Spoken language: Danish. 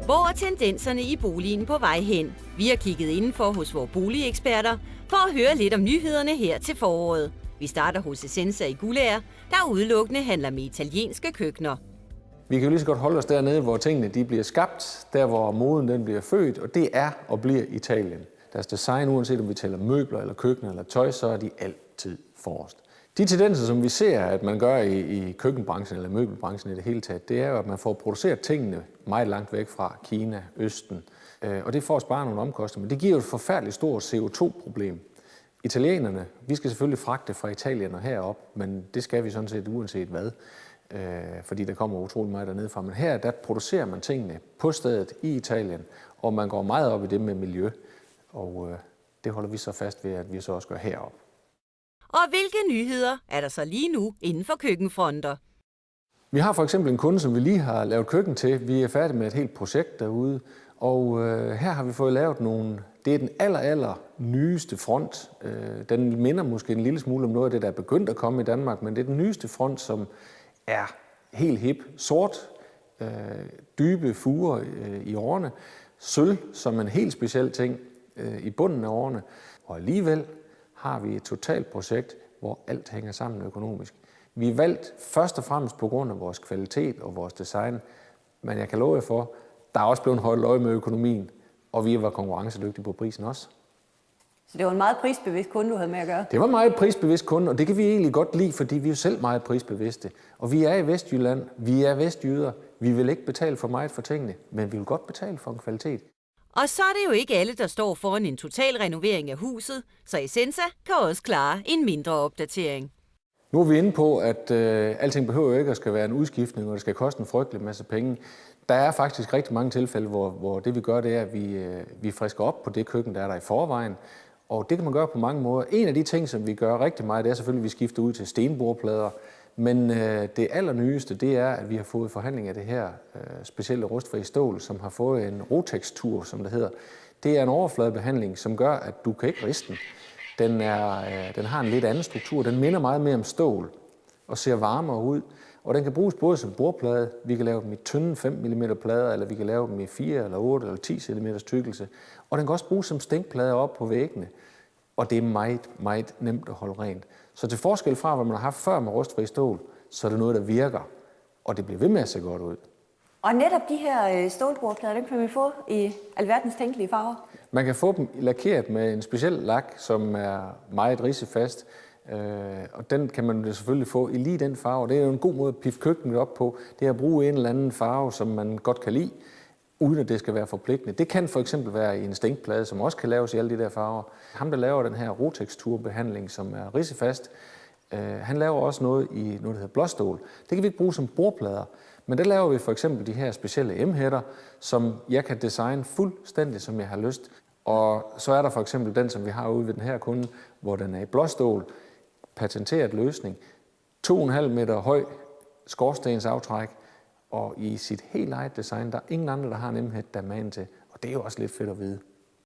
Hvor er tendenserne i boligen på vej hen? Vi har kigget indenfor hos vores boligeksperter for at høre lidt om nyhederne her til foråret. Vi starter hos Essenza i Guldager, der udelukkende handler med italienske køkkener. Vi kan jo lige så godt holde os dernede, hvor tingene de bliver skabt, der hvor moden den bliver født, og det er og bliver Italien. Deres design, uanset om vi taler møbler eller køkkener eller tøj, så er de altid forrest. De tendenser, som vi ser, at man gør i køkkenbranchen eller møbelbranchen i det hele taget, det er jo, at man får produceret tingene meget langt væk fra Kina, Østen. Og det får os bare nogle omkostninger, men det giver jo et forfærdeligt stort CO2-problem. Italienerne, vi skal selvfølgelig fragte fra Italien og herop, men det skal vi sådan set uanset hvad, fordi der kommer utrolig meget dernede fra. Men her, der producerer man tingene på stedet i Italien, og man går meget op i det med miljø, og det holder vi så fast ved, at vi så også gør herop. Og hvilke nyheder er der så lige nu inden for køkkenfronter? Vi har for eksempel en kunde, som vi lige har lavet køkken til. Vi er færdige med et helt projekt derude, og her har vi fået lavet nogle. Det er den aller nyeste front. Den minder måske en lille smule om noget af det, der er begyndt at komme i Danmark, men det er den nyeste front, som er helt hip. Sort, dybe fuger i årene, sølv som en helt speciel ting i bunden af årene, og alligevel har vi et totalt projekt, hvor alt hænger sammen økonomisk. Vi er valgt først og fremmest på grund af vores kvalitet og vores design, men jeg kan love jer for, der er også blevet holdt øje med økonomien, og vi var konkurrencedygtige på prisen også. Så det var en meget prisbevidst kunde, du havde med at gøre? Det var en meget prisbevidst kunde, og det kan vi egentlig godt lide, fordi vi er jo selv meget prisbevidste. Og vi er i Vestjylland, vi er vestjyder, vi vil ikke betale for meget for tingene, men vi vil godt betale for en kvalitet. Og så er det jo ikke alle, der står foran en total renovering af huset, så Essenza kan også klare en mindre opdatering. Nu er vi inde på, at alting behøver jo ikke at skal være en udskiftning, og det skal koste en frygtelig masse penge. Der er faktisk rigtig mange tilfælde, hvor det vi gør, det er, at vi frisker op på det køkken, der er der i forvejen. Og det kan man gøre på mange måder. En af de ting, som vi gør rigtig meget, det er selvfølgelig, at vi skifter ud til stenbordplader. Men det allernyeste, det er, at vi har fået forhandling af det her specielle rustfri stål, som har fået en rotekstur, som det hedder. Det er en overfladebehandling, som gør, at du kan ikke riste den. Den har en lidt anden struktur. Den minder meget mere om stål og ser varmere ud. Og den kan bruges både som bordplade, vi kan lave dem i tynde 5 mm plader, eller vi kan lave dem i 4 eller 8 eller 10 cm tykkelse. Og den kan også bruges som stinkplader op på væggene. Og det er meget nemt at holde rent. Så til forskel fra, hvad man har haft før med rustfri stål, så er det noget, der virker. Og det bliver ved med at se godt ud. Og netop de her stålbordplader, dem kan vi få i alverdens tænkelige farver? Man kan få dem lakeret med en speciel lak, som er meget ridsefast. Og den kan man selvfølgelig få i lige den farve. Det er jo en god måde at piffe køkkenet op på. Det er at bruge en eller anden farve, som man godt kan lide, uden at det skal være forpligtende. Det kan for eksempel være i en stinkplade, som også kan laves i alle de der farver. Ham, der laver den her roteksturbehandling, som er ridsefast, han laver også noget i noget, der hedder blåstål. Det kan vi ikke bruge som bordplader, men der laver vi for eksempel de her specielle M-hætter, som jeg kan designe fuldstændig, som jeg har lyst. Og så er der for eksempel den, som vi har ude ved den her kunde, hvor den er i blåstål, patenteret løsning, 2,5 meter høj skorstensaftræk, og i sit helt eget design, der er ingen andre, der har en M-hæt, der er magen til. Og det er jo også lidt fedt at vide.